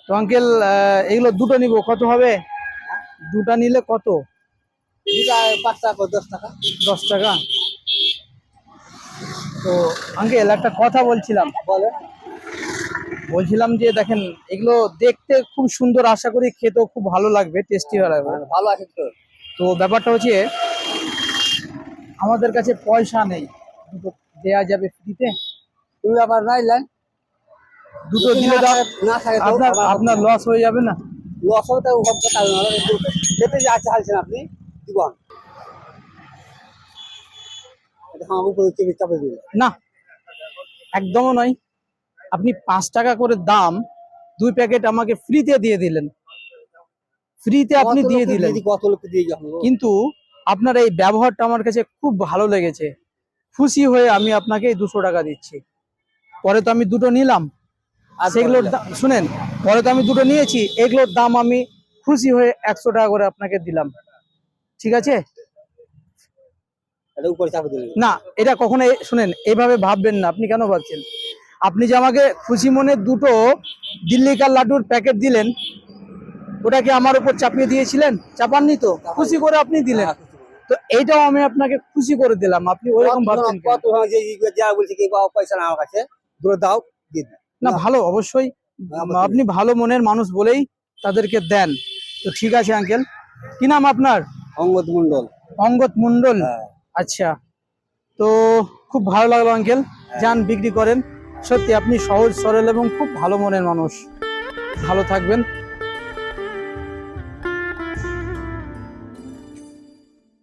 তো আঙ্কেল এগুলো দুটো নিব, কত হবে? দুটা নিলে কত? 5 টাকা 10 টাকা। 10 টাকা। তো আঙ্কেল একটা কথা বলছিলাম বলছিলাম যে দেখেন এগুলো দেখতে খুব সুন্দর, আশা করি খেতেও খুব ভালো লাগবে, টেস্টি লাগবে। ভালো আছে তো। তো ব্যাপারটা হচ্ছে আমাদের কাছে পয়সা নেই, দুটো দেয়া যাবে ফ্রিতে? তুমি আবার নাইলেন দুটো দিলে না থাকে তো আপনার আপনার লস হয়ে যাবে না? লস হবে তাও হবে তাই না, খেতে যে আছে হালছেন আপনি দিবেন এটা আমার উপরে চাপে দিবেন না, একদমও নয়। আপনি 5 টাকা করে দাম, 2 প্যাকেট আমাকে ফ্রিতে দিয়ে দিলেন, ফ্রিতে আপনি দিয়ে দিলেন। কত লোক দিয়ে যাবো, কিন্তু আপনার এই ব্যবহারটা আমার কাছে খুব ভালো লেগেছে, খুশি হয়ে আমি আপনাকে 200 টাকা দিচ্ছি। পরে তো আমি দুটো নিলাম, সেগুলোর শুনেন, পরে তো আমি দুটো নিয়েছি, এগুলোর দাম আমি খুশি হয়ে 100 টাকা করে আপনাকে দিলাম, ঠিক আছে? এটা উপরে চাপে দিলেন না, এটা কখনো শুনেন এইভাবে ভাববেন না। আপনি কেন ভাবছেন? আপনি যে আমাকে খুশি মনে দুটো দিল্লি কার লাড্ডুর প্যাকেট দিলেন, ওটাকে আমার উপর চাপিয়ে দিয়েছিলেন? চাপাননি তো, খুশি করে আপনি দিলেন। তো এইটাও আমি আপনাকে খুশি করে দিলাম, আপনি ওইরকম ভাবছেন কেন? কত যা বলছি কি পয়সা না আমার কাছে দুটো দাও দিয়ে দিন। না, ভালো, অবশ্যই আপনি ভালো মনের মানুষ বলেই তাদেরকে দেন। তো ঠিক আছে আঙ্কেল, কি নাম আপনার? অঙ্গদ মন্ডল। অঙ্গদ মন্ডল। আচ্ছা, তো খুব ভালো লাগলো আঙ্কেল, যান বিক্রি করেন। সত্যি আপনি সহজ সরল এবং খুব ভালো মনের মানুষ। ভালো থাকবেন।